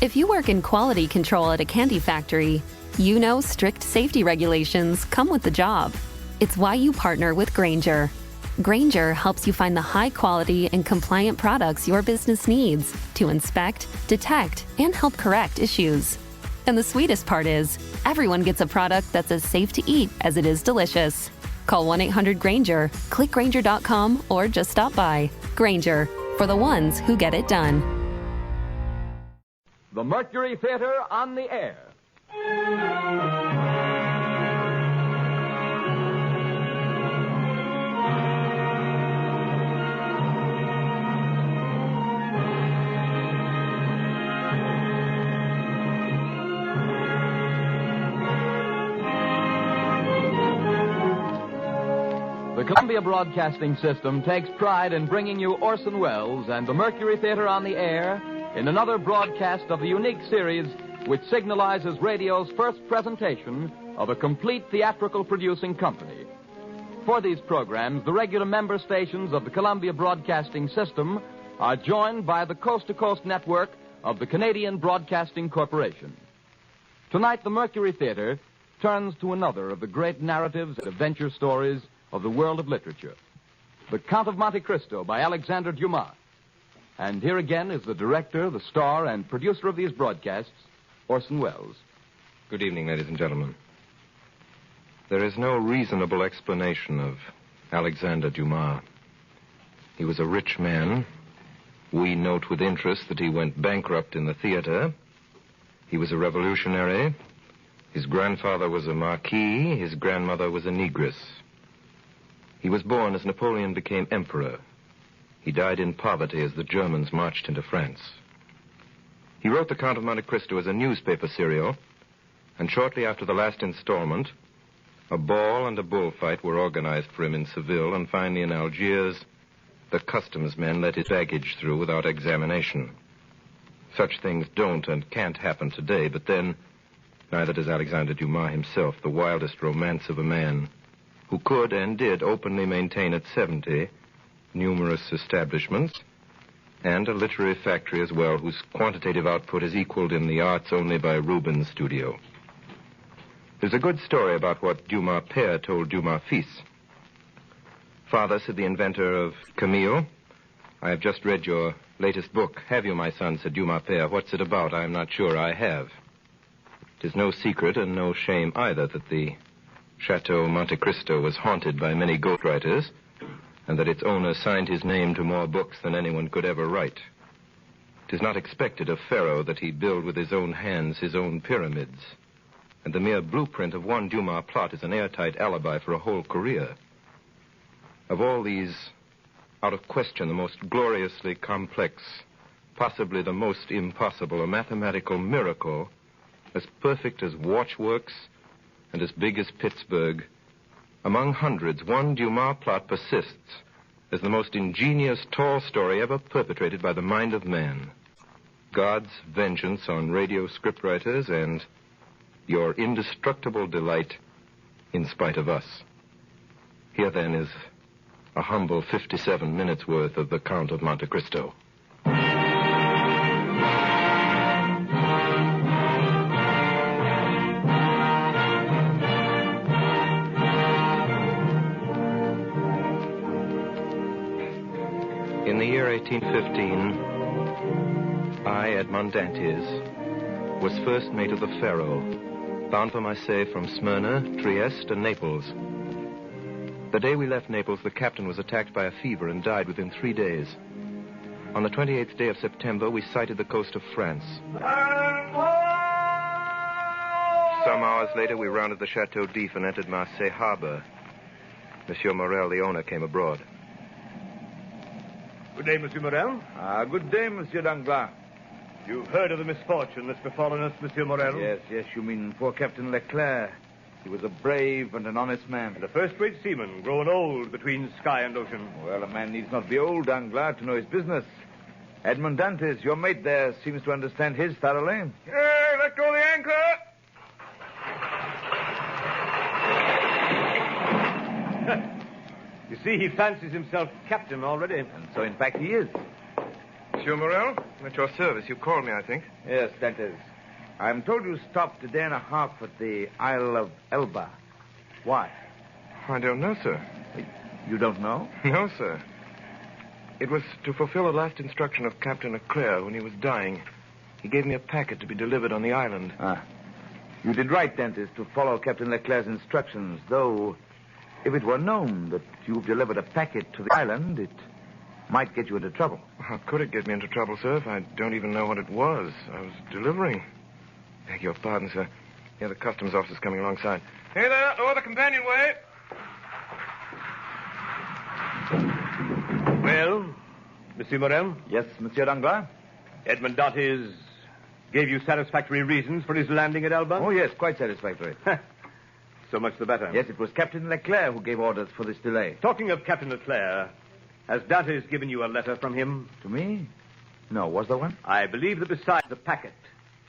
If you work in quality control at a candy factory, you know strict safety regulations come with the job. It's why you partner with Grainger. Grainger helps you find the high-quality and compliant products your business needs to inspect, detect, and help correct issues. And the sweetest part is, everyone gets a product that's as safe to eat as it is delicious. Call 1-800-GRAINGER, click Grainger.com, or just stop by. Grainger, for the ones who get it done. The Mercury Theatre on the air. The Columbia Broadcasting System takes pride in bringing you Orson Welles and the Mercury Theatre on the air in another broadcast of the unique series which signalizes radio's first presentation of a complete theatrical producing company. For these programs, the regular member stations of the Columbia Broadcasting System are joined by the coast-to-coast network of the Canadian Broadcasting Corporation. Tonight, the Mercury Theatre turns to another of the great narratives and adventure stories of the world of literature, The Count of Monte Cristo by Alexandre Dumas. And here again is the director, the star, and producer of these broadcasts, Orson Welles. Good evening, ladies and gentlemen. There is no reasonable explanation of Alexandre Dumas. He was a rich man. We note with interest that he went bankrupt in the theater. He was a revolutionary. His grandfather was a marquis. His grandmother was a negress. He was born as Napoleon became emperor. He died in poverty as the Germans marched into France. He wrote The Count of Monte Cristo as a newspaper serial, and shortly after the last installment, a ball and a bullfight were organized for him in Seville, and finally in Algiers, the customs men let his baggage through without examination. Such things don't and can't happen today, but then, neither does Alexandre Dumas himself, the wildest romance of a man who could and did openly maintain at 70 numerous establishments, and a literary factory as well, whose quantitative output is equaled in the arts only by Rubens' studio. There's a good story about what Dumas père told Dumas fils. Father, said the inventor of Camille, I have just read your latest book. Have you, my son, said Dumas père. What's it about? I am not sure I have. It is no secret and no shame either that the Chateau Monte Cristo was haunted by many ghostwriters, and that its owner signed his name to more books than anyone could ever write. It is not expected of Pharaoh that he build with his own hands his own pyramids, and the mere blueprint of one Dumas plot is an airtight alibi for a whole career. Of all these, out of question, the most gloriously complex, possibly the most impossible, a mathematical miracle, as perfect as watchworks and as big as Pittsburgh. Among hundreds, one Dumas plot persists as the most ingenious tall story ever perpetrated by the mind of man. God's vengeance on radio scriptwriters and your indestructible delight in spite of us. Here, then, is a humble 57 minutes worth of The Count of Monte Cristo. In the year 1815, I, Edmond Dantes, was first mate of the Pharaoh, bound for Marseille from Smyrna, Trieste, and Naples. The day we left Naples, the captain was attacked by a fever and died within 3 days. On the 28th day of September, we sighted the coast of France. Some hours later, we rounded the Chateau D'If and entered Marseille harbor. Monsieur Morel, the owner, came abroad. Good day, Monsieur Morel. Good day, Monsieur Danglars. You've heard of the misfortune that's befallen us, Monsieur Morel? Yes, you mean poor Captain Leclerc. He was a brave and an honest man. And a first-rate seaman, growing old between sky and ocean. Well, a man needs not be old, Danglars, to know his business. Edmond Dantes, your mate there, seems to understand his thoroughly. Hey, let go the anchor! You see, he fancies himself captain already. And so, in fact, he is. Monsieur Morel, I'm at your service. You called me, I think. Yes, Dantes. I'm told you stopped a day and a half at the Isle of Elba. Why? I don't know, sir. You don't know? No, sir. It was to fulfill a last instruction of Captain Leclerc when he was dying. He gave me a packet to be delivered on the island. You did right, Dantes, to follow Captain Leclerc's instructions, though if it were known that you've delivered a packet to the island, it might get you into trouble. How could it get me into trouble, sir, if I don't even know what it was I was delivering? Beg your pardon, sir. Here, the customs officer's coming alongside. Hey there, lower the companionway. Well, Monsieur Morel? Yes, Monsieur Danglars? Edmond Dantes gave you satisfactory reasons for his landing at Elba? Oh, yes, quite satisfactory. So much the better. Yes, it was Captain Leclerc who gave orders for this delay. Talking of Captain Leclerc, has Dantes given you a letter from him? To me? No, was there one? I believe that besides the packet,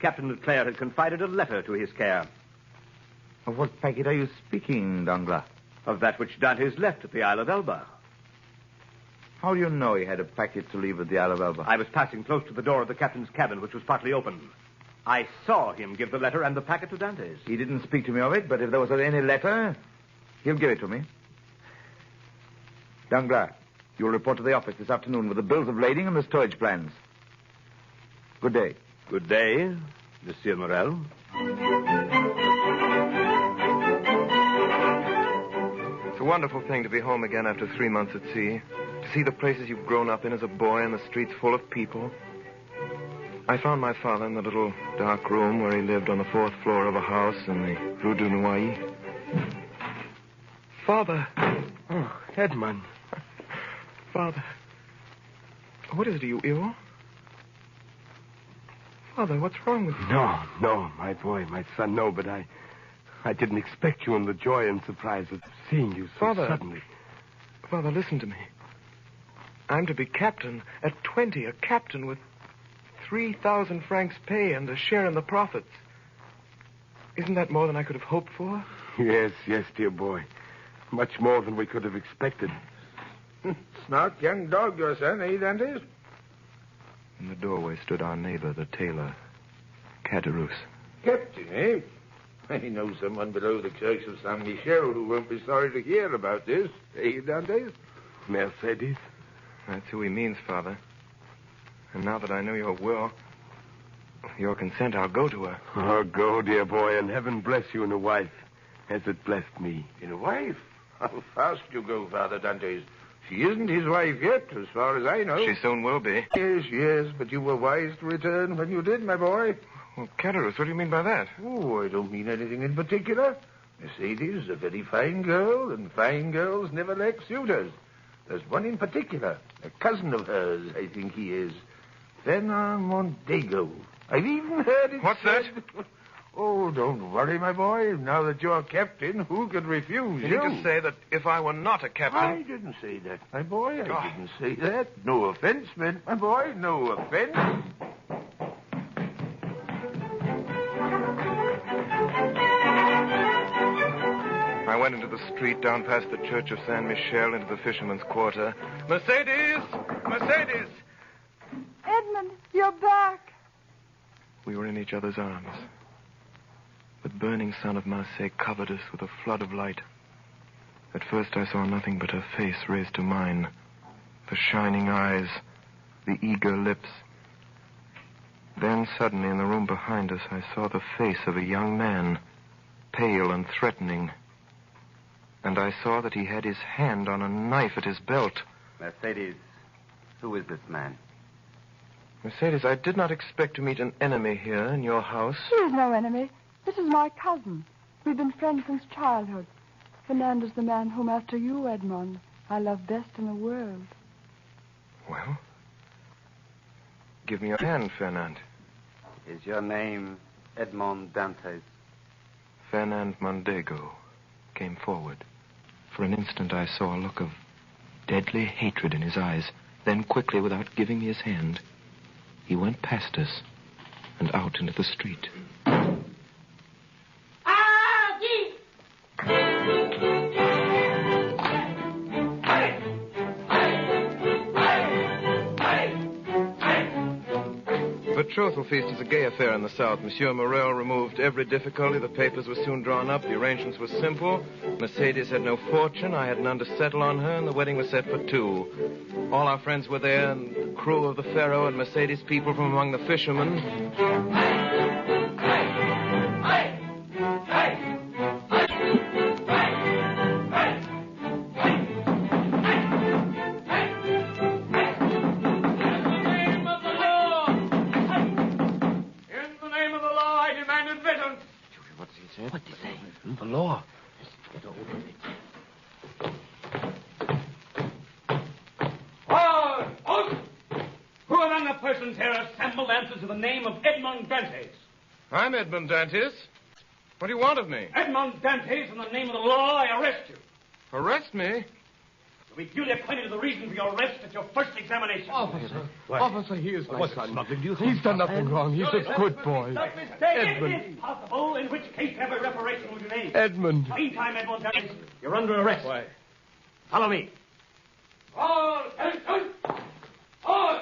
Captain Leclerc had confided a letter to his care. Of what packet are you speaking, Danglars? Of that which Dantes left at the Isle of Elba. How do you know he had a packet to leave at the Isle of Elba? I was passing close to the door of the captain's cabin, which was partly open. I saw him give the letter and the packet to Dantes. He didn't speak to me of it, but if there was any letter, he'll give it to me. Danglars, you'll report to the office this afternoon with the bills of lading and the storage plans. Good day. Good day, Monsieur Morel. It's a wonderful thing to be home again after 3 months at sea. To see the places you've grown up in as a boy and the streets full of people. I found my father in the little dark room where he lived on the 4th floor of a house in the Rue du Noyer. Father. Oh, Edmond. Father. What is it? Are you ill? Father, what's wrong with you? No, my boy, my son, no, but I didn't expect you and the joy and surprise of seeing you so suddenly. Father, listen to me. I'm to be captain at 20, a captain with 3,000 francs pay and a share in the profits. Isn't that more than I could have hoped for? Yes, dear boy. Much more than we could have expected. Smart young dog, your son, eh, Dantes? In the doorway stood our neighbor, the tailor, Caderousse. Captain, eh? I know someone below the church of Saint Michel who won't be sorry to hear about this, eh, Dantes? Mercedes? That's who he means, Father. And now that I know your will, your consent, I'll go to her. Oh, go, dear boy, and heaven bless you in a wife, as it blessed me. In a wife? How fast you go, Father Dantes. She isn't his wife yet, as far as I know. She soon will be. Yes, but you were wise to return when you did, my boy. Well, Caderousse, what do you mean by that? Oh, I don't mean anything in particular. Mercedes is a very fine girl, and fine girls never lack suitors. There's one in particular, a cousin of hers, I think he is. Fernand Mondego. I've even heard it What's said... that? Oh, don't worry, my boy. Now that you're captain, who could refuse You mean to say that if I were not a captain... I didn't say that, my boy. I didn't say that. No offense meant, my boy. No offense. I went into the street, down past the church of Saint Michel, into the fisherman's quarter. Mercedes! Mercedes! Edmond, you're back. We were in each other's arms. The burning sun of Marseille covered us with a flood of light. At first I saw nothing but her face raised to mine. The shining eyes, the eager lips. Then suddenly in the room behind us I saw the face of a young man, pale and threatening. And I saw that he had his hand on a knife at his belt. Mercedes, who is this man? Mercedes, I did not expect to meet an enemy here in your house. He is no enemy. This is my cousin. We've been friends since childhood. Fernand is the man whom, after you, Edmond, I love best in the world. Well, give me your hand, Fernand. Is your name Edmond Dantes? Fernand Mondego came forward. For an instant, I saw a look of deadly hatred in his eyes. Then, quickly, without giving me his hand, he went past us and out into the street. betrothal feast is a gay affair in the South. Monsieur Morel removed every difficulty. The papers were soon drawn up. The arrangements were simple. Mercedes had no fortune. I had none to settle on her, and the wedding was set for 2. All our friends were there, and the crew of the Pharaoh and Mercedes people from among the fishermen. What did he say? The law. Who among the persons here assembled answers to the name of Edmond Dantes? I'm Edmond Dantes. What do you want of me? Edmond Dantes, in the name of the law, I arrest you. Arrest me? You'll be duly acquainted with the reason for your arrest at your first examination. Officer, he is my son. He's done nothing wrong. He's a good boy. Edmond. It is possible, in which case every reparation will be made. Edmond. Meantime, Edmond Dantes, you're under arrest. Why? Follow me. All attention! All!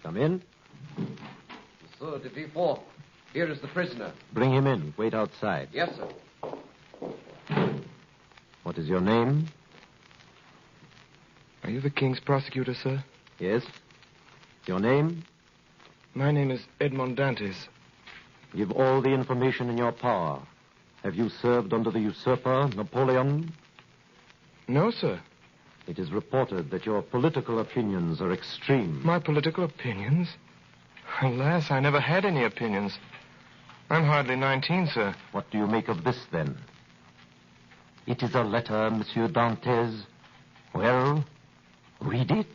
Come in. Monsieur de Villefort, here is the prisoner. Bring him in. Wait outside. Yes, sir. What is your name? Are you the king's prosecutor, sir? Yes. Your name? My name is Edmond Dantes. Give all the information in your power. Have you served under the usurper, Napoleon? No, sir. It is reported that your political opinions are extreme. My political opinions? Alas, I never had any opinions. I'm hardly 19, sir. What do you make of this, then? It is a letter, Monsieur Dantes. Well, read it.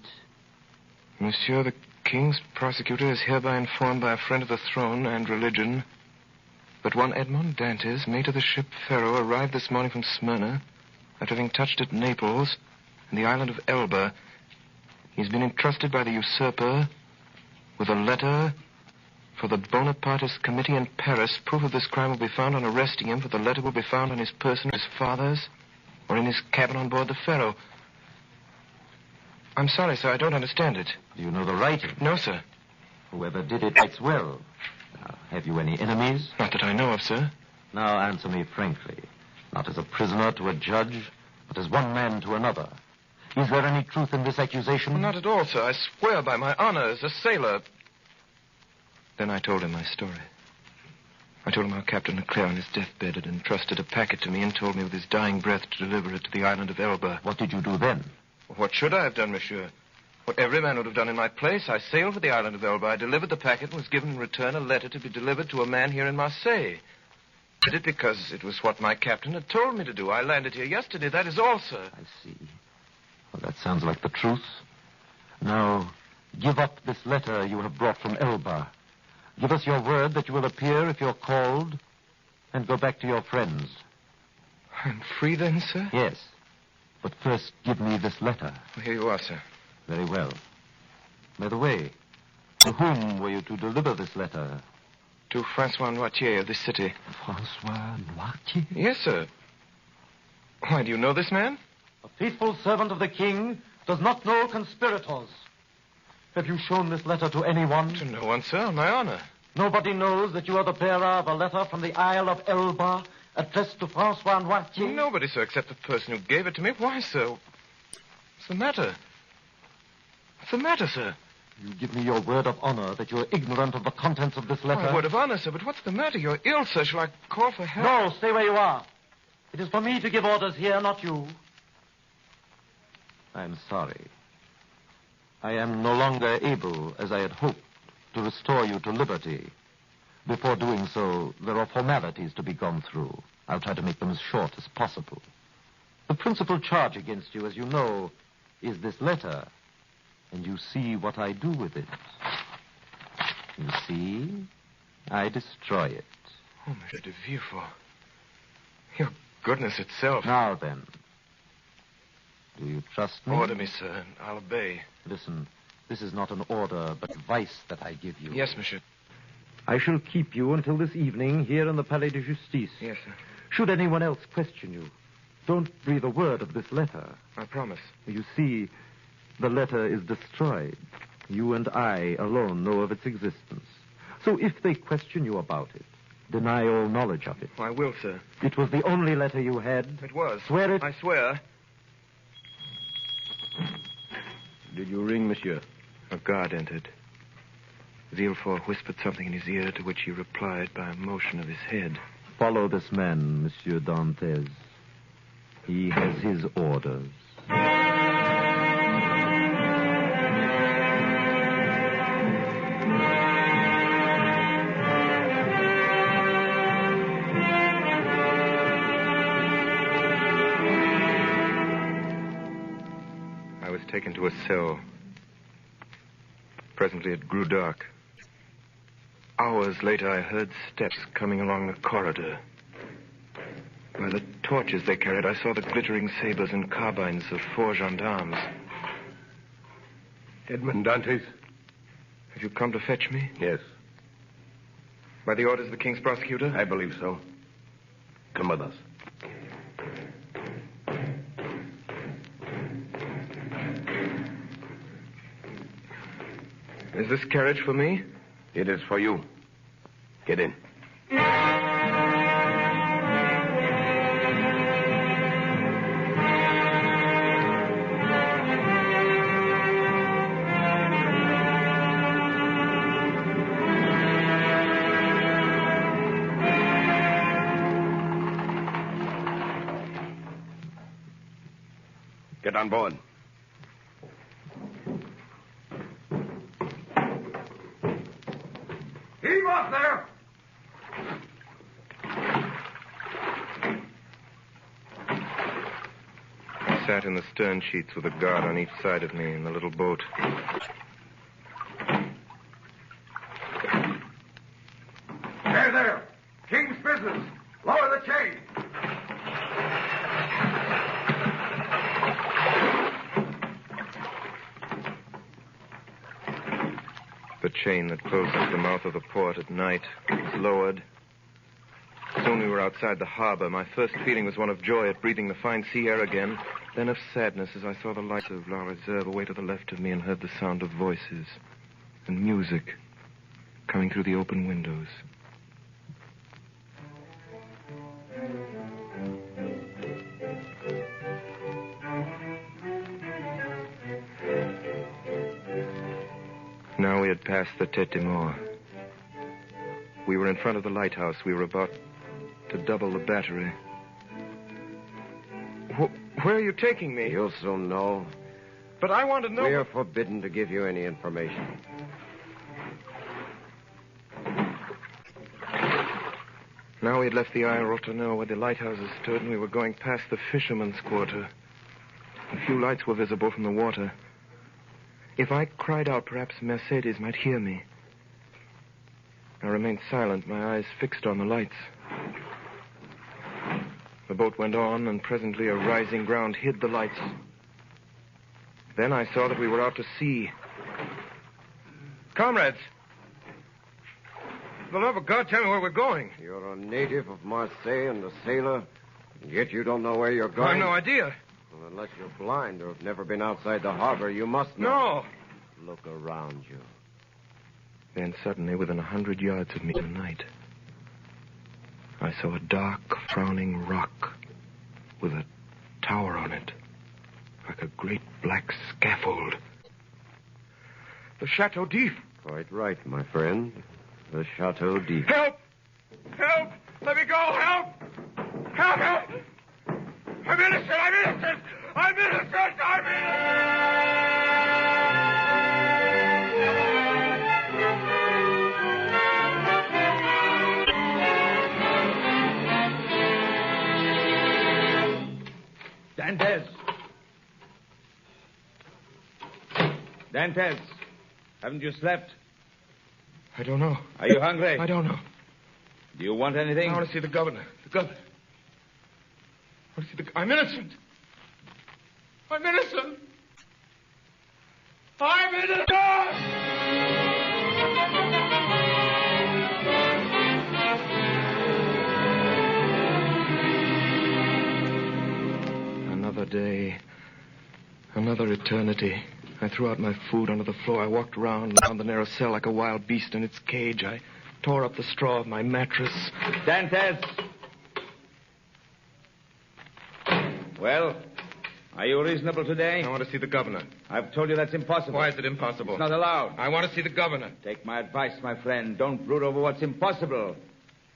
Monsieur, the king's prosecutor is hereby informed by a friend of the throne and religion that one Edmond Dantes, mate of the ship Pharaoh, arrived this morning from Smyrna after having touched at Naples and the island of Elba. He's been entrusted by the usurper with a letter for the Bonapartist committee in Paris. Proof of this crime will be found on arresting him, for the letter will be found on his person, his father's, or in his cabin on board the Pharaoh. I'm sorry, sir, I don't understand it. Do you know the writing? No, sir. Whoever did it writes well. Now, have you any enemies? Not that I know of, sir. Now answer me frankly. Not as a prisoner to a judge, but as one man to another. Is there any truth in this accusation? Well, not at all, sir. I swear by my honor as a sailor. Then I told him my story. I told him how Captain Leclerc on his deathbed had entrusted a packet to me and told me with his dying breath to deliver it to the island of Elba. What did you do then? What should I have done, monsieur? What every man would have done in my place. I sailed for the island of Elba. I delivered the packet and was given in return a letter to be delivered to a man here in Marseille. I did it because it was what my captain had told me to do. I landed here yesterday. That is all, sir. I see. Well, that sounds like the truth. Now, give up this letter you have brought from Elba. Give us your word that you will appear if you're called, and go back to your friends. I'm free then, sir? Yes. But first, give me this letter. Well, here you are, sir. Very well. By the way, to whom were you to deliver this letter? To Francois Noirtier of this city. Francois Noirtier? Yes, sir. Why, do you know this man? A faithful servant of the king does not know conspirators. Have you shown this letter to anyone? To no one, sir, on my honor. Nobody knows that you are the bearer of a letter from the Isle of Elba addressed to Francois Noirtier? Nobody, sir, except the person who gave it to me. Why, sir? What's the matter? What's the matter, sir? You give me your word of honor that you're ignorant of the contents of this letter? My word of honor, sir, but what's the matter? You're ill, sir. Shall I call for help? No, stay where you are. It is for me to give orders here, not you. I'm sorry. I am no longer able, as I had hoped, to restore you to liberty. Before doing so, there are formalities to be gone through. I'll try to make them as short as possible. The principal charge against you, as you know, is this letter. And you see what I do with it. You see, I destroy it. Oh, Monsieur de Villefort. Your goodness itself. Now then, do you trust me? Order me, sir, and I'll obey. Listen, This is not an order, but advice that I give you. Yes, monsieur. I shall keep you until this evening here in the Palais de Justice. Yes, sir. Should anyone else question you, don't breathe a word of this letter. I promise. You see, the letter is destroyed. You and I alone know of its existence. So if they question you about it, deny all knowledge of it. I will, sir. It was the only letter you had? It was. Swear it? I swear. Did you ring, monsieur? A guard entered. Villefort whispered something in his ear, to which he replied by a motion of his head. Follow this man, Monsieur Dantes. He has his orders. I was taken to a cell. Presently it grew dark. Hours later, I heard steps coming along the corridor. By the torches they carried, I saw the glittering sabers and carbines of 4 gendarmes. Edmond Dantes? Have you come to fetch me? Yes. By the orders of the king's prosecutor? I believe so. Come with us. Is this carriage for me? It is for you. Get in. Get on board. Heave off there! I sat in the stern sheets with a guard on each side of me in the little boat. There! King's business! Lower the chain! The chain that closes the mouth of the port at night was lowered. Soon we were outside the harbor. My first feeling was one of joy at breathing the fine sea air again, then of sadness as I saw the lights of La Reserve away to the left of me and heard the sound of voices and music coming through the open windows. Now we had passed the Tête de Mort. We were in front of the lighthouse. We were about to double the battery. Where are you taking me? You'll soon know. But I want to know... We are forbidden to give you any information. Now we had left the Isle Rotoneau where the lighthouses stood, and we were going past the fisherman's quarter. A few lights were visible from the water. If I cried out, perhaps Mercedes might hear me. I remained silent, my eyes fixed on the lights. The boat went on, and presently a rising ground hid the lights. Then I saw that we were out to sea. Comrades! For the love of God, tell me where we're going. You're a native of Marseille and a sailor, and yet you don't know where you're going? I've no idea. Well, unless you're blind or have never been outside the harbor, you must know. No. Look around you. Then suddenly, within 100 yards of me tonight, I saw a dark, frowning rock with a tower on it, like a great black scaffold. The Chateau D'If. Quite right, my friend. The Chateau D'If. Help! Help! Let me go! Help! Help! Help! I'm innocent! I'm innocent! I'm innocent! I'm innocent! Dantes! Dantes! Haven't you slept? I don't know. Are you hungry? I don't know. Do you want anything? I want to see the governor. The governor. I want to see the... I'm innocent. I'm innocent. I'm innocent! Another day. Another eternity. I threw out my food onto the floor. I walked around the narrow cell like a wild beast in its cage. I tore up the straw of my mattress. Dantes! Well, are you reasonable today? I want to see the governor. I've told you that's impossible. Why is it impossible? It's not allowed. I want to see the governor. Take my advice, my friend. Don't brood over what's impossible.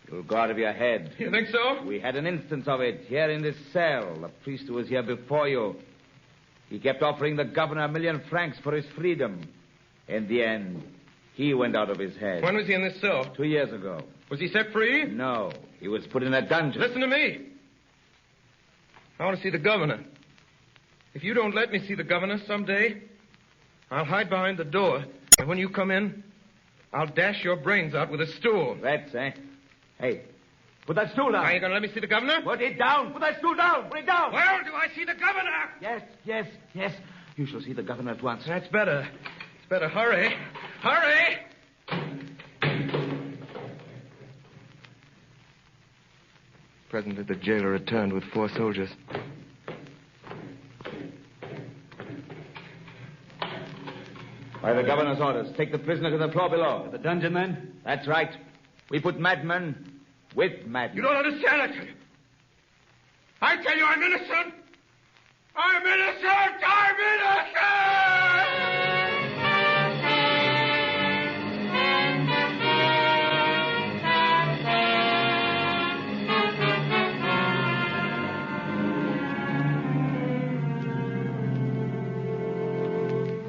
You'll go out of your head. You think so? We had an instance of it here in this cell. The priest who was here before you. He kept offering the governor 1,000,000 francs for his freedom. In the end, he went out of his head. When was he in this cell? 2 years ago. Was he set free? No. He was put in a dungeon. Listen to me. I want to see the governor. If you don't let me see the governor someday, I'll hide behind the door. And when you come in, I'll dash your brains out with a stool. That's, eh? Hey, put that stool down. Are you going to let me see the governor? Put it down. Put that stool down. Put it down. Well, do I see the governor? Yes. You shall see the governor at once. That's better. It's better. Hurry. Hurry! Presently, the jailer returned with 4 soldiers. By the governor's orders, take the prisoner to the floor below. The dungeon, then? That's right. We put madmen with madmen. You don't understand, Alexandre. I tell you, I'm innocent. I'm innocent. I'm innocent.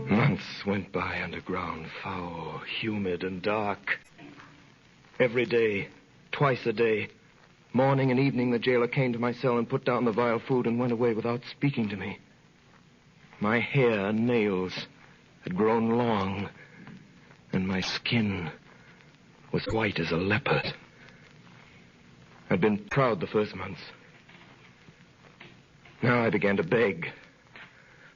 Months went by underground, foul, humid, and dark. Every day, twice a day, morning and evening, the jailer came to my cell and put down the vile food and went away without speaking to me. My hair and nails had grown long, and my skin was white as a leopard. I'd been proud the first months. Now I began to beg.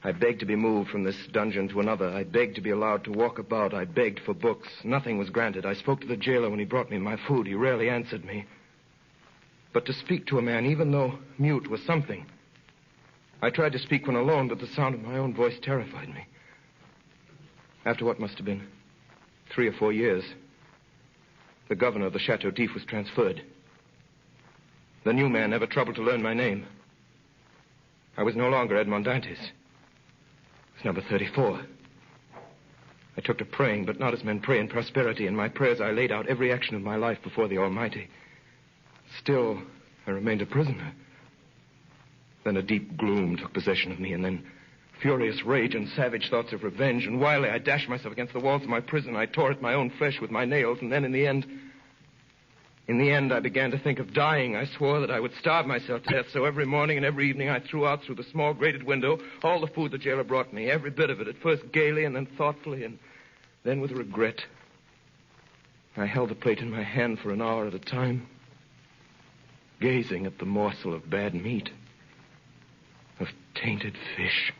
I begged to be moved from this dungeon to another. I begged to be allowed to walk about. I begged for books. Nothing was granted. I spoke to the jailer when he brought me my food. He rarely answered me. But to speak to a man, even though mute, was something. I tried to speak when alone, but the sound of my own voice terrified me. After what must have been 3 or 4 years, the governor of the Chateau D'If was transferred. The new man never troubled to learn my name. I was no longer Edmond Dantes. It was number 34. I took to praying, but not as men pray in prosperity. In my prayers, I laid out every action of my life before the Almighty. Still, I remained a prisoner. Then a deep gloom took possession of me, and then furious rage and savage thoughts of revenge. And wildly, I dashed myself against the walls of my prison. I tore at my own flesh with my nails, and then in the end, I began to think of dying. I swore that I would starve myself to death, so every morning and every evening I threw out through the small grated window all the food the jailer brought me, every bit of it, at first gaily and then thoughtfully, and then with regret. I held the plate in my hand for an hour at a time, gazing at the morsel of bad meat, of tainted fish,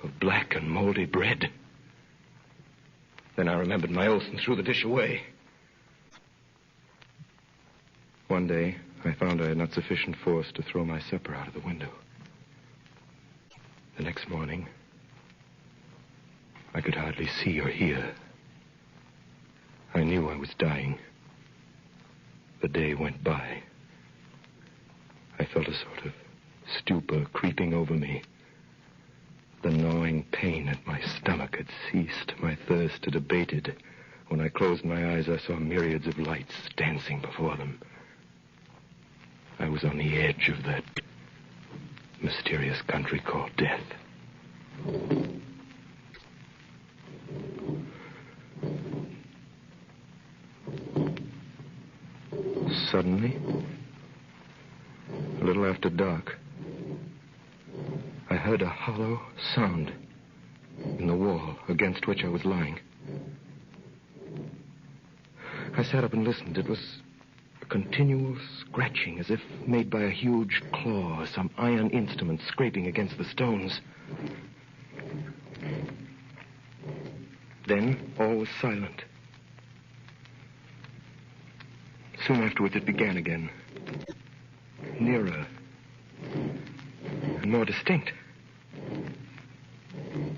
of black and moldy bread. Then I remembered my oath and threw the dish away. One day, I found I had not sufficient force to throw my supper out of the window. The next morning, I could hardly see or hear. I knew I was dying. The day went by. I felt a sort of stupor creeping over me. The gnawing pain at my stomach had ceased. My thirst had abated. When I closed my eyes, I saw myriads of lights dancing before them. I was on the edge of that mysterious country called death. Suddenly, a little after dark, I heard a hollow sound in the wall against which I was lying. I sat up and listened. It was a continual scratching, as if made by a huge claw, or some iron instrument scraping against the stones. Then all was silent. Soon afterwards it began again. Nearer. And more distinct.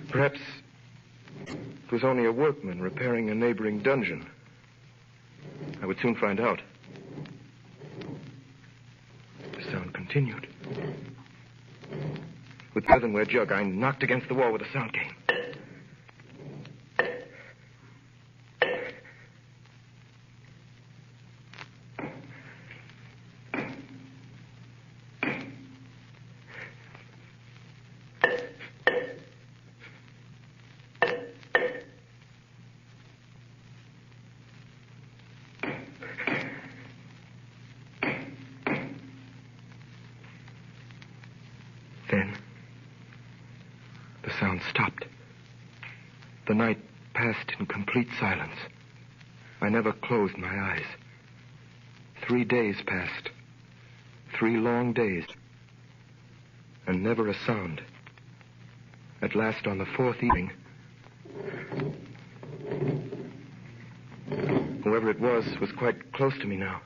Perhaps it was only a workman repairing a neighboring dungeon. I would soon find out. The sound continued. With the earthenware jug, I knocked against the wall where the sound came. Then, the sound stopped. The night passed in complete silence. I never closed my eyes. 3 days passed. 3 long days. And never a sound. At last, on the 4th evening, whoever it was quite close to me now.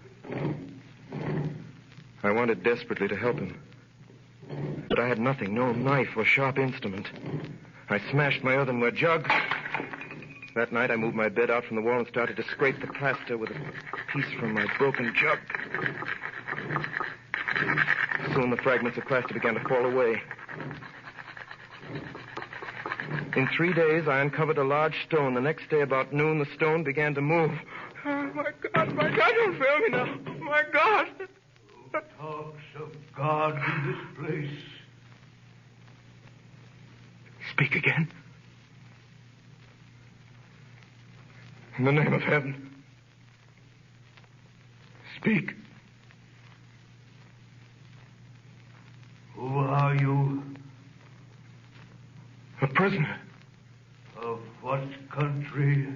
I wanted desperately to help him. But I had nothing, no knife or sharp instrument. I smashed my earthenware jug. That night I moved my bed out from the wall and started to scrape the plaster with a piece from my broken jug. Soon the fragments of plaster began to fall away. In 3 days I uncovered a large stone. The next day about noon the stone began to move. Oh, my God, don't fail me now. My God. Talks of God in this place. Speak again. In the name of heaven. Speak. Who are you? A prisoner. Of what country?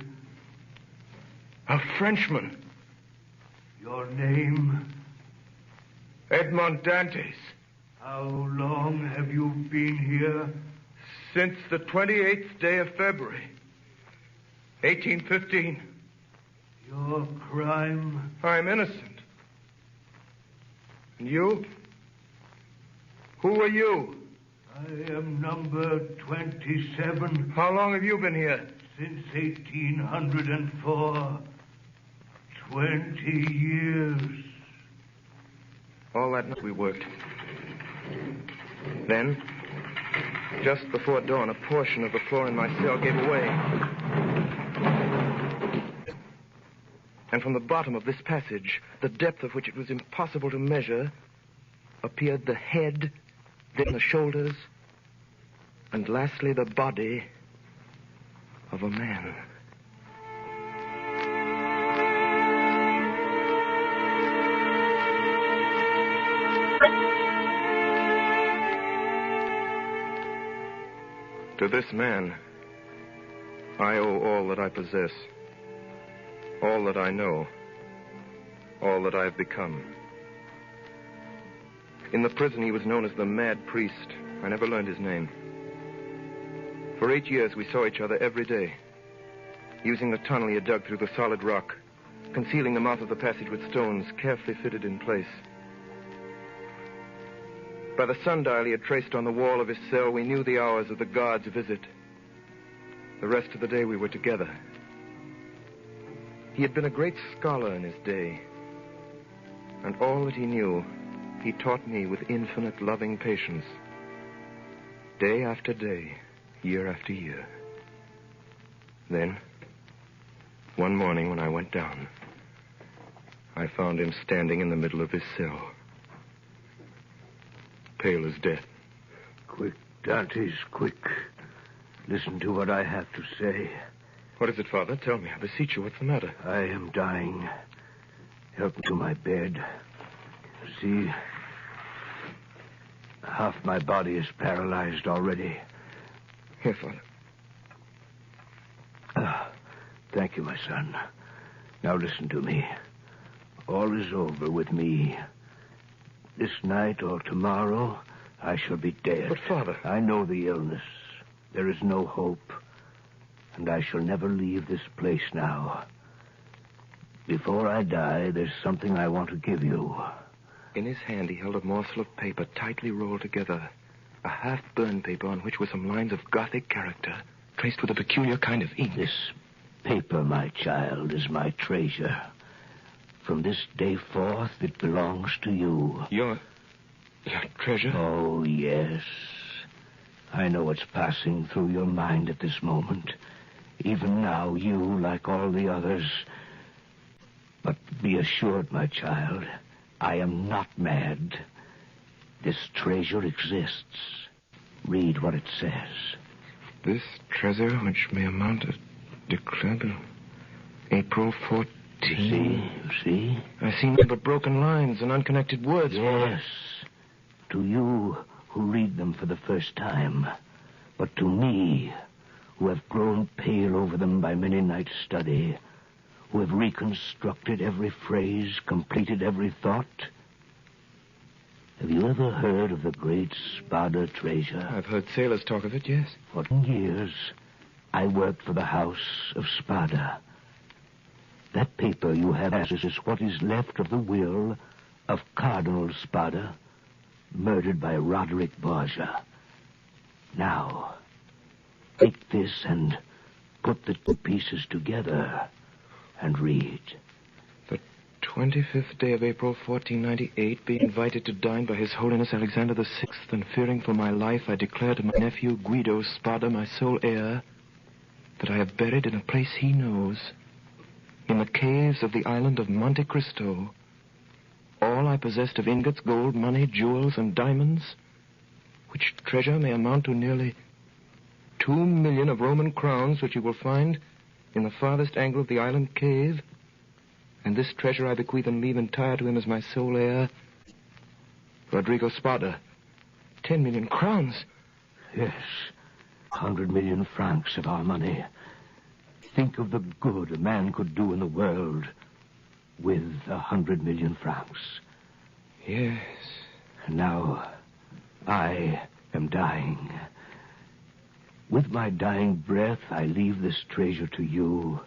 A Frenchman. Your name? Edmond Dantes. How long have you been here? Since the 28th day of February, 1815. Your crime? I'm innocent. And you? Who are you? I am number 27. How long have you been here? Since 1804. 20 years. All that night we worked. Then, just before dawn, a portion of the floor in my cell gave away. And from the bottom of this passage, the depth of which it was impossible to measure, appeared the head, then the shoulders, and lastly the body of a man. To this man, I owe all that I possess, all that I know, all that I have become. In the prison, he was known as the Mad Priest. I never learned his name. For 8 years, we saw each other every day, using the tunnel he had dug through the solid rock, concealing the mouth of the passage with stones carefully fitted in place. By the sundial he had traced on the wall of his cell, we knew the hours of the guard's visit. The rest of the day we were together. He had been a great scholar in his day, and all that he knew, he taught me with infinite loving patience. Day after day, year after year. Then, one morning when I went down, I found him standing in the middle of his cell. Pale as death. Quick, Dantes, quick. Listen to what I have to say. What is it, Father? Tell me, I beseech you. What's the matter? I am dying. Help me to my bed. See, half my body is paralyzed already. Here, Father. Thank you, my son. Now listen to me. All is over with me. This night or tomorrow, I shall be dead. But, Father... I know the illness. There is no hope. and I shall never leave this place now. Before I die, there's something I want to give you. In his hand, he held a morsel of paper tightly rolled together. A half-burned paper on which were some lines of Gothic character, traced with a peculiar kind of ink. This paper, my child, is my treasure. From this day forth, it belongs to you. Your treasure? Oh, yes. I know what's passing through your mind at this moment. Even now, you, like all the others. But be assured, my child, I am not mad. This treasure exists. Read what it says. This treasure, which may amount to declared April 14. You see? I see nothing but broken lines and unconnected words. Yes. To you who read them for the first time. But to me, who have grown pale over them by many nights' study, who have reconstructed every phrase, completed every thought. Have you ever heard of the great Spada treasure? I've heard sailors talk of it, yes. For years, I worked for the house of Spada. That paper you have is what is left of the will of Cardinal Spada, murdered by Roderick Borgia. Now, take this and put the two pieces together and read. The 25th day of April, 1498, being invited to dine by His Holiness Alexander VI, and fearing for my life, I declare to my nephew Guido Spada, my sole heir, that I have buried in a place he knows, in the caves of the island of Monte Cristo, all I possessed of ingots, gold, money, jewels, and diamonds, which treasure may amount to nearly 2 million of Roman crowns, which you will find in the farthest angle of the island cave. And this treasure I bequeath and leave entire to him as my sole heir, Rodrigo Spada. 10 million crowns. Yes, 100 million francs of our money. Think of the good a man could do in the world with 100 million francs. Yes. And now, I am dying. With my dying breath, I leave this treasure to you.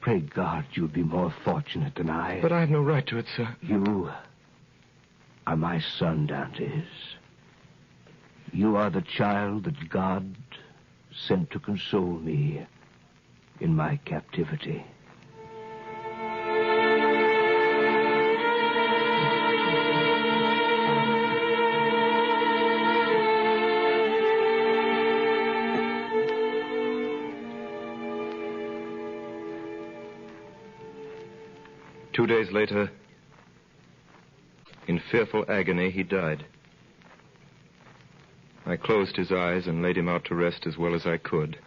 Pray God you'll be more fortunate than I. But I have no right to it, sir. You are my son, Dantes. You are the child that God sent to console me in my captivity. Two days later, in fearful agony, he died. I closed his eyes and laid him out to rest as well as I could.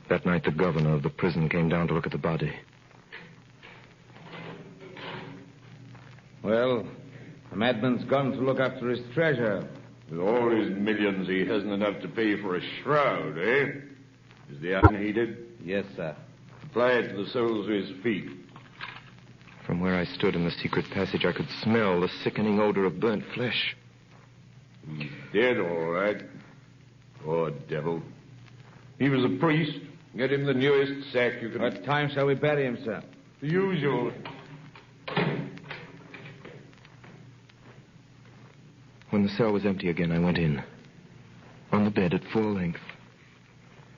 That night, the governor of the prison came down to look at the body. Well, the madman's gone to look after his treasure. With all his millions, he hasn't enough to pay for a shroud, eh? Is the iron heated? Yes, sir. Apply it to the soles of his feet. From where I stood in the secret passage, I could smell the sickening odor of burnt flesh. He's dead, all right. Poor devil. He was a priest. Get him the newest sack you can... What time shall we bury him, sir? The usual. When the cell was empty again, I went in. On the bed at full length,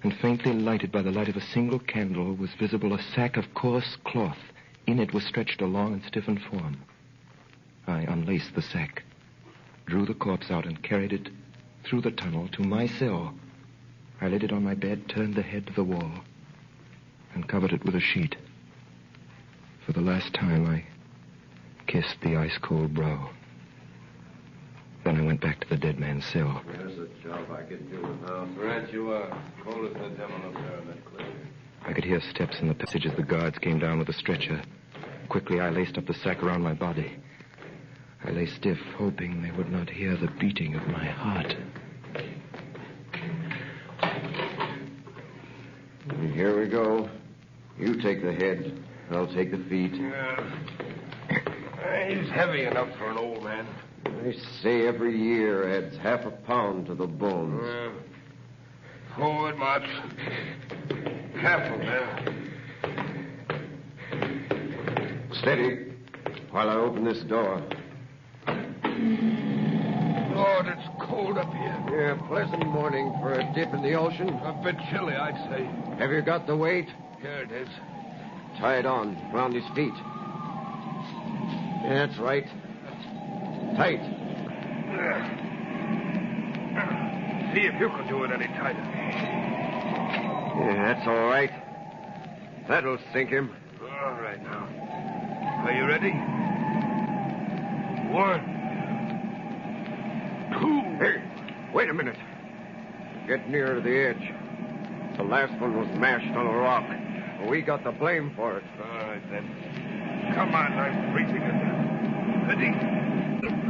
and faintly lighted by the light of a single candle, was visible a sack of coarse cloth. In it was stretched a long and stiffened form. I unlaced the sack, drew the corpse out, and carried it through the tunnel to my cell. I laid it on my bed, turned the head to the wall, and covered it with a sheet. For the last time, I kissed the ice-cold brow. Then I went back to the dead man's cell. There's a job I can do now. Right you are. Cold as the devil up there in that clearing. I could hear steps in the passage as the guards came down with a stretcher. Quickly, I laced up the sack around my body. I lay stiff, hoping they would not hear the beating of my heart. Here we go. You take the head. I'll take the feet. He's heavy enough for an old man. They say every year adds half a pound to the bones. Forward march. Careful now. Steady, while I open this door. Lord, it's cold up here. Yeah, pleasant morning for a dip in the ocean. A bit chilly, I'd say. Have you got the weight? Here it is. Tie it on, round his feet. That's right. Tight. See if you can do it any tighter. Yeah, that's all right. That'll sink him. All right, now. Are you ready? 1, 2. Hey, wait a minute. Get nearer the edge. The last one was mashed on a rock. We got the blame for it. All right, then. Come on, I'm freezing again. Ready?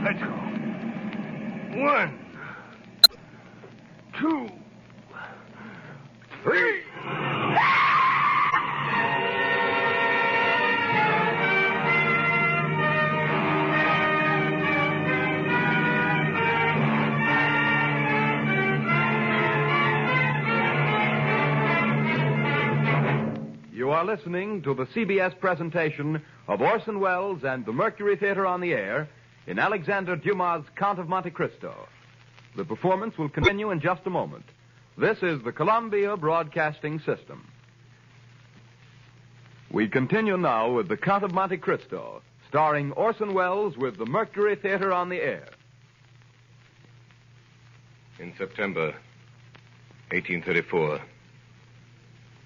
Let's go. 1, 2, 3. You are listening to the CBS presentation of Orson Welles and the Mercury Theatre on the Air in Alexandre Dumas' Count of Monte Cristo. The performance will continue in just a moment. This is the Columbia Broadcasting System. We continue now with the Count of Monte Cristo, starring Orson Welles with the Mercury Theatre on the Air. In September 1834,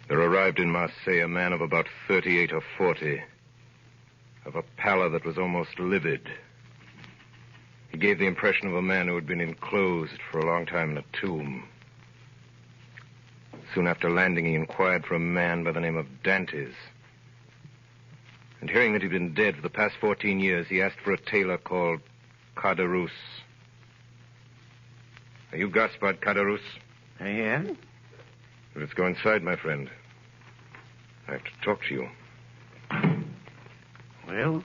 there arrived in Marseille a man of about 38 or 40, of a pallor that was almost livid. He gave the impression of a man who had been enclosed for a long time in a tomb. Soon after landing, he inquired for a man by the name of Dantes. And hearing that he'd been dead for the past 14 years, he asked for a tailor called Caderousse. Are you Gaspard Caderousse? I am. Let's go inside, my friend. I have to talk to you. Well,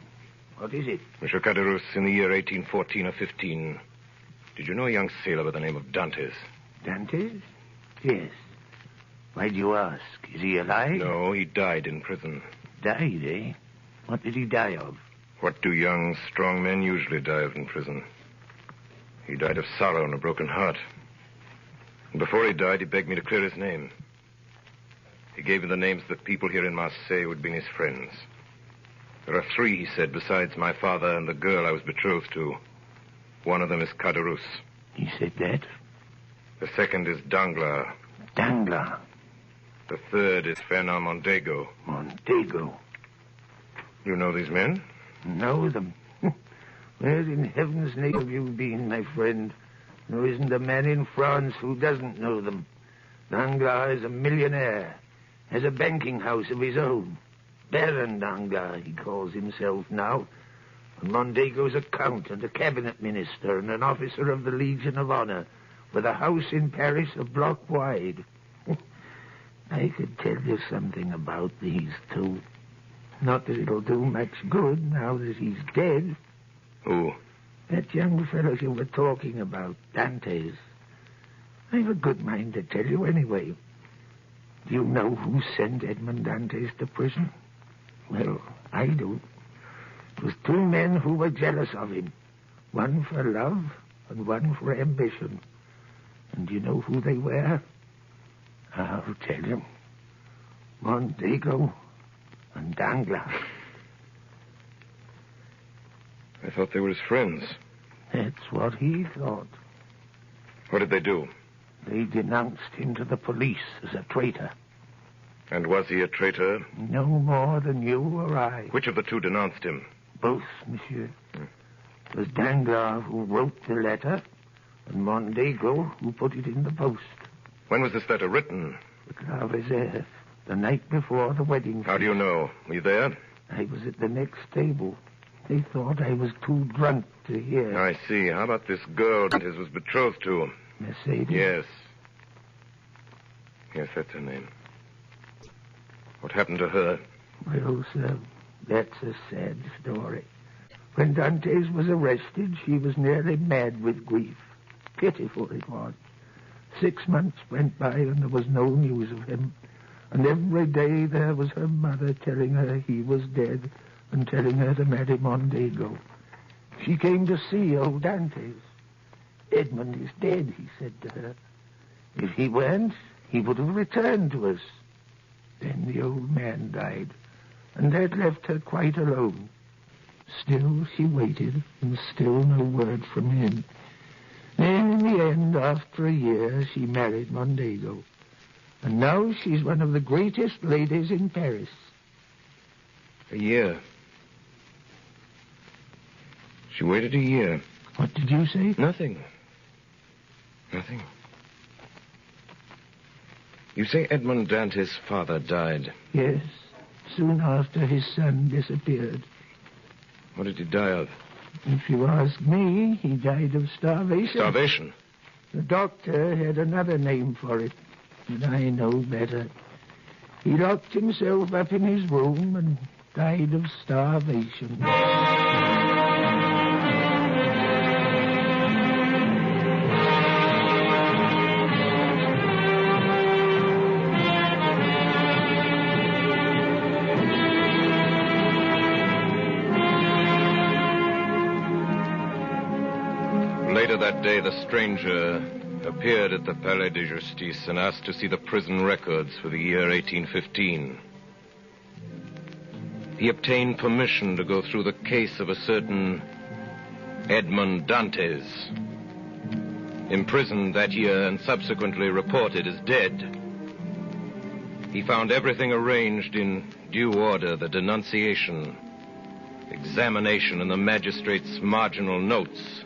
what is it? Monsieur Caderousse, in the year 1814 or 15, did you know a young sailor by the name of Dantes? Dantes? Yes. Why do you ask? Is he alive? No, he died in prison. Died, eh? What did he die of? What do young, strong men usually die of in prison? He died of sorrow and a broken heart. And before he died, he begged me to clear his name. He gave me the names of the people here in Marseille who had been his friends. There are 3, he said, besides my father and the girl I was betrothed to. One of them is Caderousse. He said that? The second is Danglars. Danglars? The third is Fernand Mondego. Mondego? You know these men? Know them? Where in heaven's name have you been, my friend? There isn't a man in France who doesn't know them. Danglars is a millionaire, has a banking house of his own. Baron Danglars, he calls himself now. And Mondego's a count and a cabinet minister and an officer of the Legion of Honor, with a house in Paris a block wide. I could tell you something about these 2. Not that it'll do much good now that he's dead. Who? That young fellow you were talking about, Dantes. I've a good mind to tell you anyway. Do you know who sent Edmond Dantes to prison? Well, I do. It was 2 men who were jealous of him. One for love and one for ambition. And do you know who they were? I'll tell you. Mondego and Danglars. I thought they were his friends. That's what he thought. What did they do? They denounced him to the police as a traitor. And was he a traitor? No more than you or I. Which of the 2 denounced him? Both, monsieur. It was Danglars who wrote the letter, and Mondego who put it in the post. When was this letter written? At La Réserve, the night before the wedding. How do you know? Were you there? I was at the next table. They thought I was too drunk to hear. I see. How about this girl Dantes was betrothed to? Mercedes? Yes. Yes, that's her name. What happened to her? Well, sir, that's a sad story. When Dantes was arrested, she was nearly mad with grief. Pitiful it was. 6 months went by and there was no news of him. And every day there was her mother telling her he was dead and telling her to marry Mondego. She came to see old Dantes. Edmond is dead, he said to her. If he weren't, he would have returned to us. Then the old man died, and that left her quite alone. Still she waited, and still no word from him. Then in the end, after a year, she married Mondego. And now she's one of the greatest ladies in Paris. A year. She waited a year. What did you say? Nothing. Nothing. You say Edmond Dantes' father died? Yes, soon after his son disappeared. What did he die of? If you ask me, he died of starvation. Starvation? The doctor had another name for it, and I know better. He locked himself up in his room and died of starvation. Later that day, the stranger appeared at the Palais de Justice and asked to see the prison records for the year 1815. He obtained permission to go through the case of a certain Edmond Dantes, imprisoned that year and subsequently reported as dead. He found everything arranged in due order: the denunciation, examination, and the magistrate's marginal notes.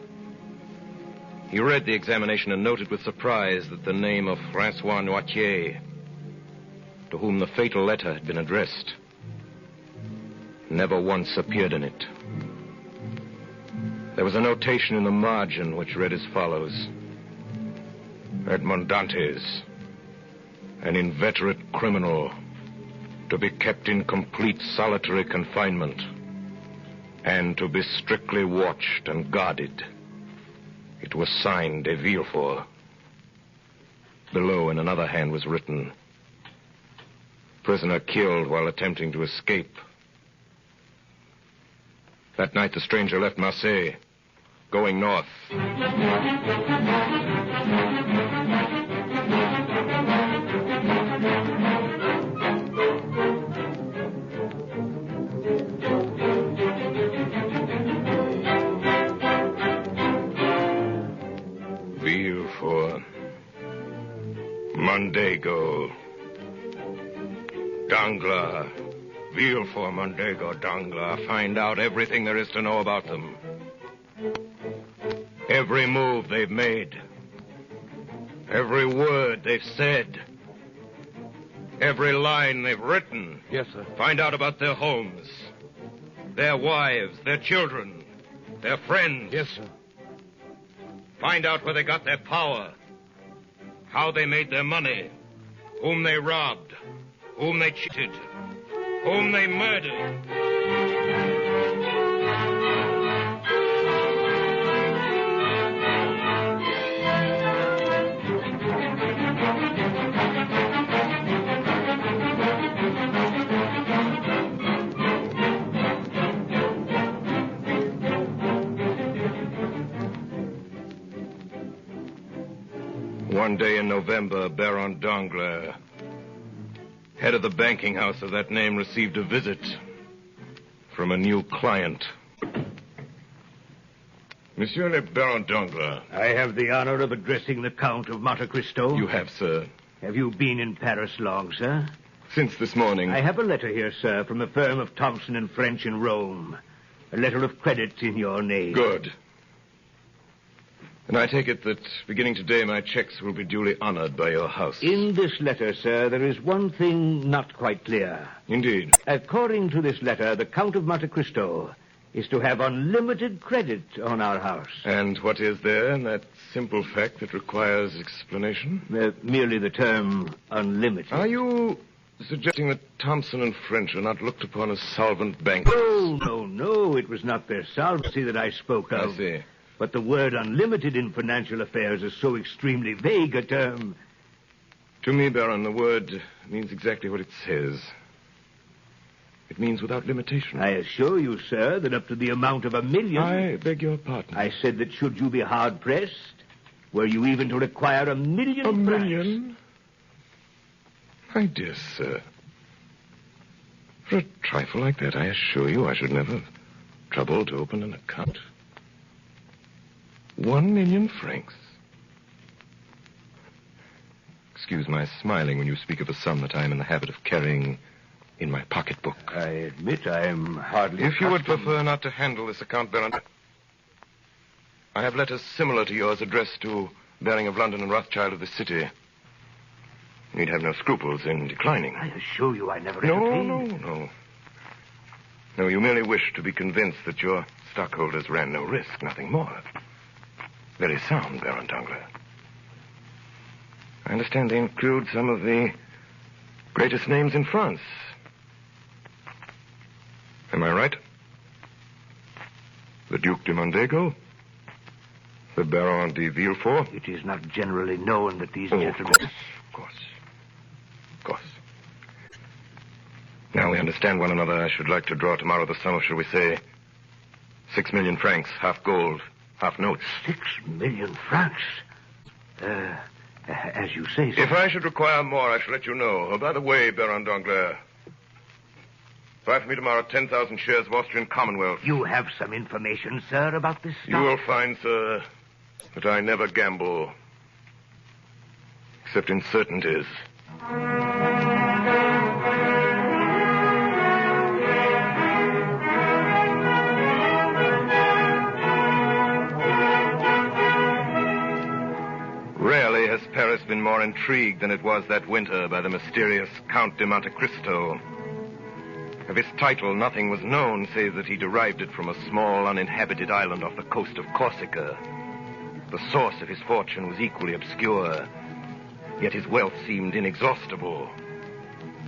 He read the examination and noted with surprise that the name of Francois Noirtier, to whom the fatal letter had been addressed, never once appeared in it. There was a notation in the margin which read as follows: Edmond Dantes, an inveterate criminal, to be kept in complete solitary confinement and to be strictly watched and guarded. It was signed de Villefort. Below, in another hand, was written, prisoner killed while attempting to escape. That night, the stranger left Marseille, going north. Villefort, Mondego, Danglars, Villefort, Mondego, Danglars. Find out everything there is to know about them. Every move they've made. Every word they've said. Every line they've written. Yes, sir. Find out about their homes, their wives, their children, their friends. Yes, sir. Find out where they got their power, how they made their money, whom they robbed, whom they cheated, whom they murdered. One day in November, Baron Danglars, head of the banking house of that name, received a visit from a new client. Monsieur le Baron Danglars. I have the honor of addressing the Count of Monte Cristo. You have, sir. Have you been in Paris long, sir? Since this morning. I have a letter here, sir, from the firm of Thompson and French in Rome. A letter of credit in your name. Good. And I take it that beginning today my checks will be duly honored by your house. In this letter, sir, there is one thing not quite clear. Indeed. According to this letter, the Count of Monte Cristo is to have unlimited credit on our house. And what is there in that simple fact that requires explanation? Merely the term unlimited. Are you suggesting that Thompson and French are not looked upon as solvent bankers? Oh, no. It was not their solvency that I spoke of. I see. But the word unlimited in financial affairs is so extremely vague a term. To me, Baron, the word means exactly what it says. It means without limitation. I assure you, sir, that up to the amount of $1 million... I beg your pardon. I said that should you be hard-pressed, were you even to require $1 million... $1 million? My dear sir, for a trifle like that, I assure you I should never have troubled to open an account. 1 million francs. Excuse my smiling when you speak of a sum that I am in the habit of carrying in my pocketbook. I admit I am hardly If you would prefer not to handle this account, Baron, I have letters similar to yours addressed to Baring of London and Rothschild of the city. You need have no scruples in declining. I assure you I never No, entertained. no. No, you merely wish to be convinced that your stockholders ran no risk, nothing more. Very sound, Baron Danglars. I understand they include some of the greatest names in France. Am I right? The Duc de Mondego? The Baron de Villefort? It is not generally known that these gentlemen... Of course. Now we understand one another. I should like to draw tomorrow the sum of, shall we say, 6 million francs, half gold, half notes. 6 million francs? As you say, sir. If I should require more, I shall let you know. Oh, by the way, Baron Danglars, buy for me tomorrow 10,000 shares of Austrian Commonwealth. You have some information, sir, about this stock? You will find, sir, that I never gamble, except in certainties. Rarely has Paris been more intrigued than it was that winter by the mysterious Count of Monte Cristo. Of his title, nothing was known, save that he derived it from a small, uninhabited island off the coast of Corsica. The source of his fortune was equally obscure, yet his wealth seemed inexhaustible.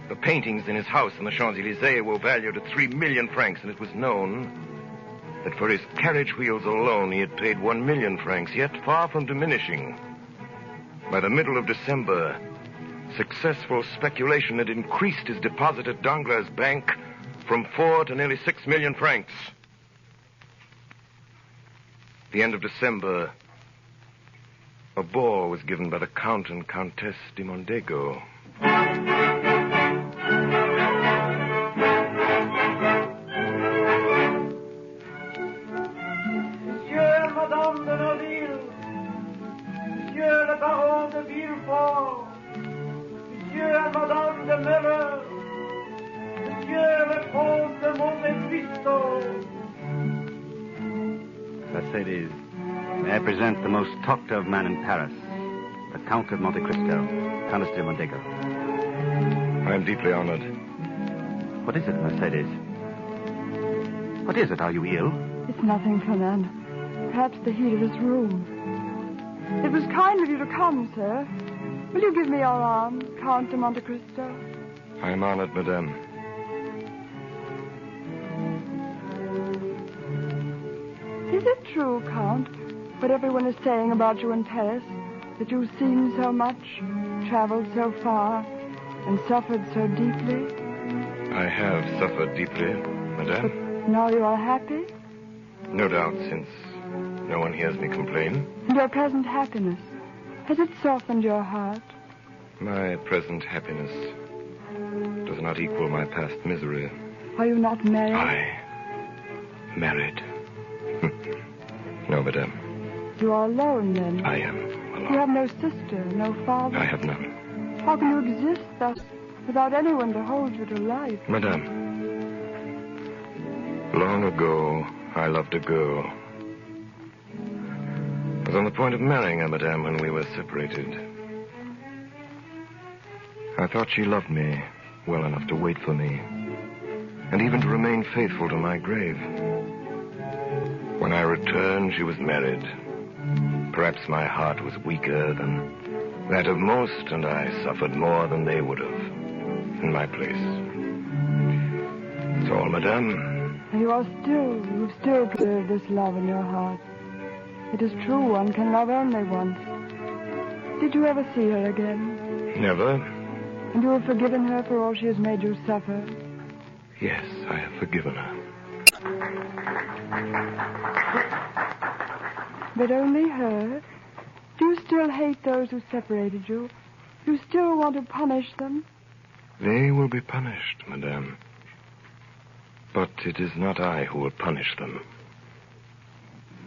The paintings in his house in the Champs-Élysées were valued at 3 million francs, and it was known that for his carriage wheels alone he had paid 1 million francs, yet far from diminishing. By the middle of December, successful speculation had increased his deposit at Danglars' bank from 4 to nearly 6 million francs. At the end of December, a ball was given by the Count and Countess de Mondego. Monsieur et Madame de Naville, Monsieur le Baron de Villefort, Monsieur et Madame de Meller, Monsieur le Comte de Monte Cristo. Mercedes, may I present the most talked of man in Paris, the Count of Monte Cristo, Countess de Mondego. I am deeply honored. What is it, Mercedes? What is it? Are you ill? It's nothing, Fernand. Perhaps the heat of this room. It was kind of you to come, sir. Will you give me your arm, Count de Monte Cristo? I am honored, madame. Is it true, Count, what everyone is saying about you in Paris, that you've seen so much, traveled so far, and suffered so deeply? I have suffered deeply, madame. But now you are happy? No doubt, since no one hears me complain. And your present happiness, has it softened your heart? My present happiness does not equal my past misery. Are you not married? I married. No, madame. You are alone, then? I am alone. You have no sister, no father? I have none. How can you exist thus, without anyone to hold you to life? Madame, long ago, I loved a girl. I was on the point of marrying her, madame, when we were separated. I thought she loved me well enough to wait for me, and even to remain faithful to my grave. When I returned, she was married. Perhaps my heart was weaker than that of most, and I suffered more than they would have in my place. That's all, madame. And you've still preserved this love in your heart. It is true, one can love only once. Did you ever see her again? Never. And you have forgiven her for all she has made you suffer? Yes, I have forgiven her. But only her? Do you still hate those who separated you? Do you still want to punish them? They will be punished, madame. But it is not I who will punish them.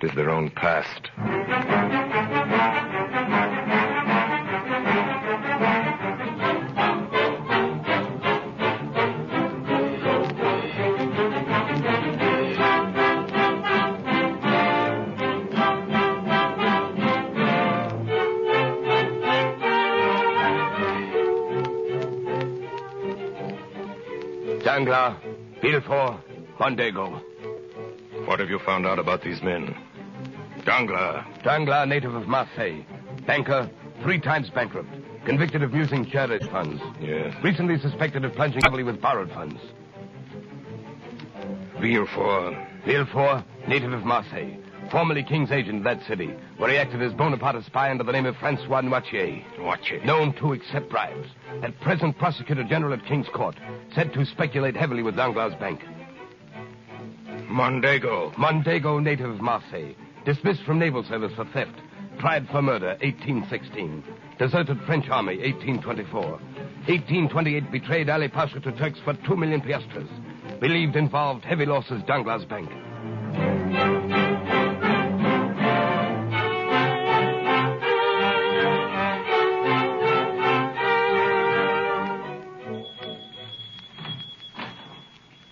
It is their own past. Danglars, Villefort, Mondego. What have you found out about these men? Danglars. Danglars, native of Marseille. Banker, 3 times bankrupt. Convicted of using charity funds. Yes. Recently suspected of plunging heavily with borrowed funds. Villefort. Villefort, native of Marseille. Formerly King's agent in that city, where he acted as Bonaparte's spy under the name of Francois Noirtier. Noirtier. Known to accept bribes. At present, Prosecutor General at King's Court. Said to speculate heavily with Danglars' bank. Mondego. Mondego, native of Marseille. Dismissed from naval service for theft. Tried for murder, 1816. Deserted French army, 1824. 1828, betrayed Ali Pasha to Turks for 2 million piastres. Believed involved heavy losses Danglars' bank.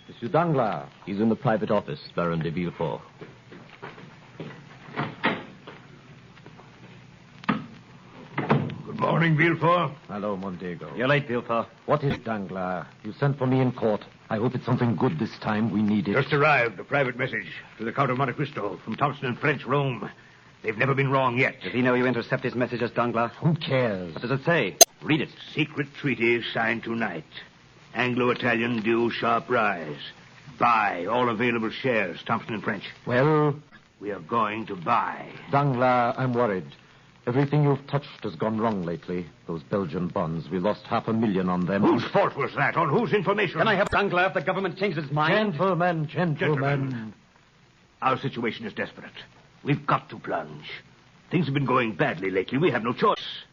Monsieur Danglars. He's in the private office, Baron de Villefort. Good morning, Villefort. Hello, Mondego. You're late, Villefort. What is Danglars? You sent for me in court. I hope it's something good this time. We need it. Just arrived, a private message to the Count of Monte Cristo from Thompson and French, Rome. They've never been wrong yet. Does he know you intercept his messages, Danglars? Who cares? What does it say? Read it. Secret treaty signed tonight. Anglo-Italian due sharp rise. Buy all available shares, Thompson and French. Well? We are going to buy. Danglars, I'm worried. Everything you've touched has gone wrong lately. Those Belgian bonds, we lost 500,000 on them. Whose fault was that? On whose information? Can I have Danglars if the government changes its mind? Gentlemen. Our situation is desperate. We've got to plunge. Things have been going badly lately. We have no choice.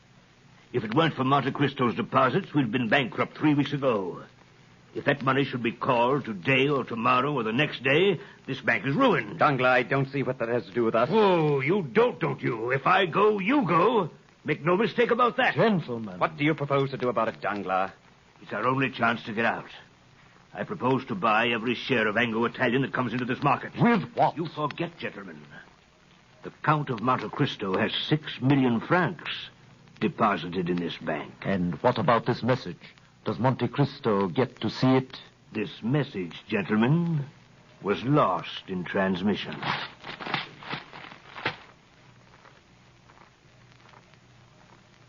If it weren't for Monte Cristo's deposits, we'd been bankrupt 3 weeks ago. If that money should be called today or tomorrow or the next day, this bank is ruined. Danglars, I don't see what that has to do with us. Oh, you don't you? If I go, you go. Make no mistake about that. Gentlemen. What do you propose to do about it, Danglars? It's our only chance to get out. I propose to buy every share of Anglo-Italian that comes into this market. With what? You forget, gentlemen. The Count of Monte Cristo has 6 million francs deposited in this bank. And what about this message? Does Monte Cristo get to see it? This message, gentlemen, was lost in transmission.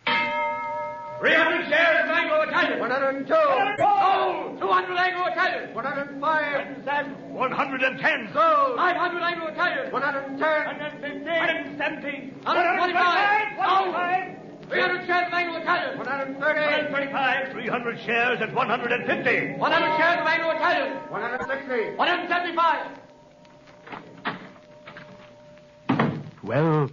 $300 shares of Anglo-Italian. 102. Sold. 200 Anglo-Italian. 105. 110. Sold. 500 Anglo-Italian. 110. 115. 117. 125. Sold. 300 shares of Anglo-Italian. 130. 135. 300 shares at 150. 100 shares of Anglo-Italian. 160. 175. Well,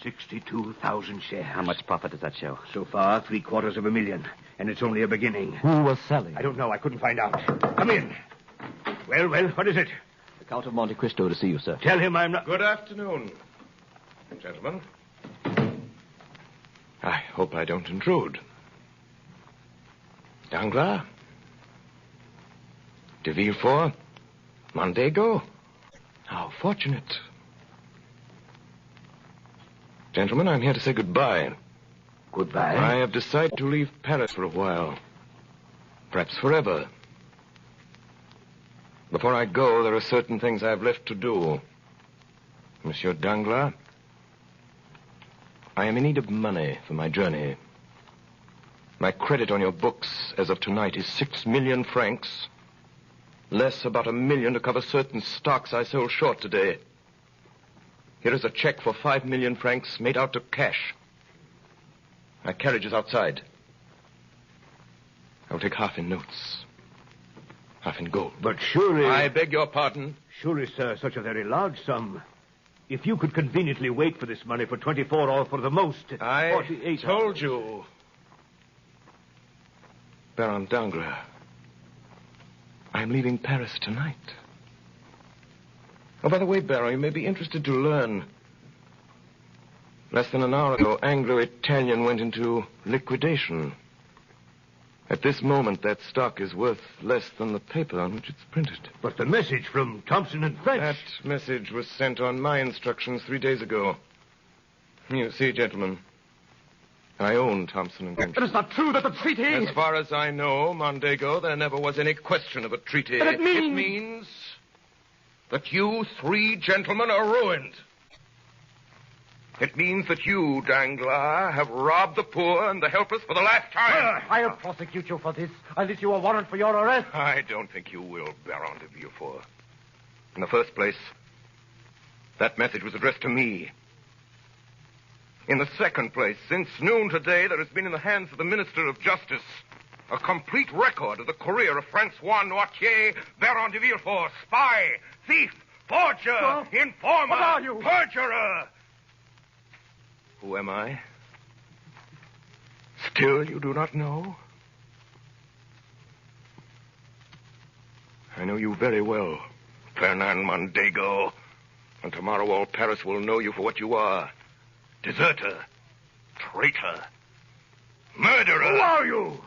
62,000 shares. How much profit does that show? So far, $750,000. And it's only a beginning. Who was selling? I don't know. I couldn't find out. Come in. Well, what is it? The Count of Monte Cristo to see you, sir. Tell him I'm not... Good afternoon, gentlemen. I hope I don't intrude. Danglars? De Villefort? Mondego? How fortunate. Gentlemen, I'm here to say goodbye. Goodbye? I have decided to leave Paris for a while. Perhaps forever. Before I go, there are certain things I have left to do. Monsieur Danglars, I am in need of money for my journey. My credit on your books as of tonight is 6 million francs. Less about 1 million to cover certain stocks I sold short today. Here is a check for 5 million francs made out to cash. My carriage is outside. I'll take half in notes, half in gold. But surely... I beg your pardon? Surely, sir, such a very large sum. If you could conveniently wait for this money for 24 or for the most, 48 I told hours. you. Baron d'Angres, I'm leaving Paris tonight. Oh, by the way, Baron, you may be interested to learn. Less than an hour ago, Anglo-Italian went into liquidation. At this moment, that stock is worth less than the paper on which it's printed. But the message from Thompson and French... That message was sent on my instructions 3 days ago. You see, gentlemen, I own Thompson and French. It is not true that the treaty... As far as I know, Mondego, there never was any question of a treaty. And it means that you 3 gentlemen are ruined. It means that you, Danglars, have robbed the poor and the helpless for the last time. I'll prosecute you for this. I'll issue a warrant for your arrest. I don't think you will, Baron de Villefort. In the first place, that message was addressed to me. In the second place, since noon today, there has been in the hands of the Minister of Justice a complete record of the career of Francois Noirtier, Baron de Villefort, spy, thief, forger, informer, What are you? perjurer. Who am I? Still you do not know? I know you very well, Fernand Mondego. And tomorrow all Paris will know you for what you are. Deserter, traitor, murderer. Who are you?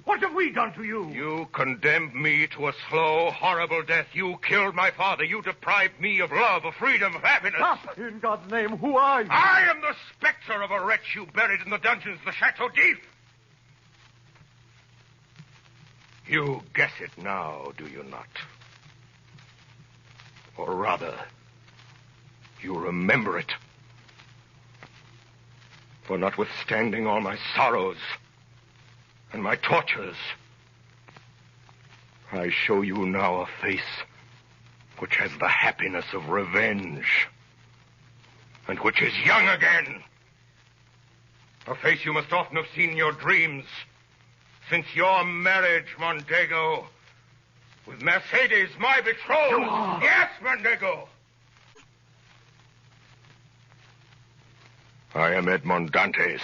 What have we done to you? You condemned me to a slow, horrible death. You killed my father. You deprived me of love, of freedom, of happiness. Stop! In God's name, who are you? I am the specter of a wretch you buried in the dungeons of the Chateau D'If. You guess it now, do you not? Or rather, you remember it. For notwithstanding all my sorrows and my tortures, I show you now a face which has the happiness of revenge and which is young again. A face you must often have seen in your dreams since your marriage, Mondego, with Mercedes, my betrothed. Yes, Mondego. I am Edmond Dantes.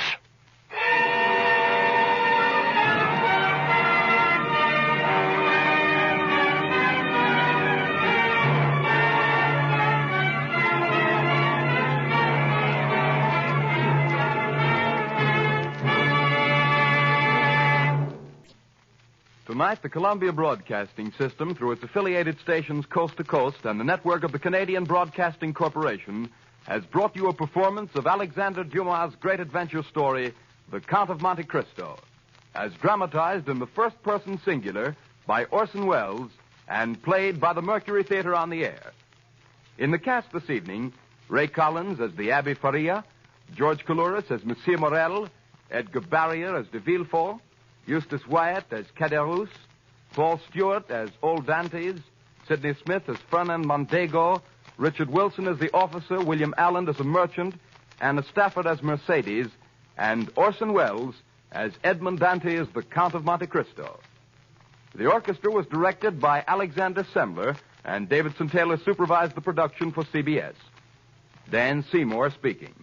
Tonight, the Columbia Broadcasting System, through its affiliated stations coast to coast and the network of the Canadian Broadcasting Corporation, has brought you a performance of Alexandre Dumas' great adventure story, The Count of Monte Cristo, as dramatized in the first-person singular by Orson Welles and played by the Mercury Theatre on the air. In the cast this evening, Ray Collins as the Abbé Faria, George Coulouris as Monsieur Morel, Edgar Barrier as de Villefort, Eustace Wyatt as Caderousse, Paul Stewart as Old Dantes, Sidney Smith as Fernand Mondego, Richard Wilson as the officer, William Allen as a merchant, Anna Stafford as Mercedes, and Orson Welles as Edmond Dantes, the Count of Monte Cristo. The orchestra was directed by Alexander Semmler, and Davidson Taylor supervised the production for CBS. Dan Seymour speaking.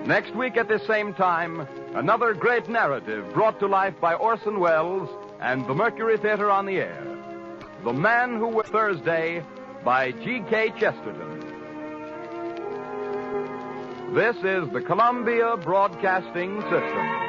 Next week at this same time, another great narrative brought to life by Orson Welles and the Mercury Theatre on the air. The Man Who Was Thursday by G.K. Chesterton. This is the Columbia Broadcasting System.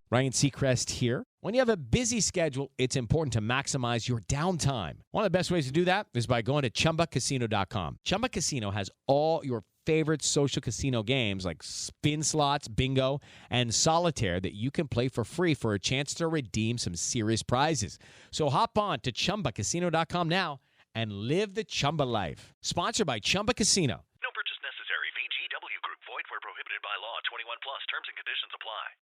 Ryan Seacrest here. When you have a busy schedule, it's important to maximize your downtime. One of the best ways to do that is by going to ChumbaCasino.com. Chumba Casino has all your favorite social casino games like spin slots, bingo, and solitaire that you can play for free for a chance to redeem some serious prizes. So hop on to ChumbaCasino.com now and live the Chumba life. Sponsored by Chumba Casino. No purchase necessary. VGW Group. Void where prohibited by law. 21 plus. Terms and conditions apply.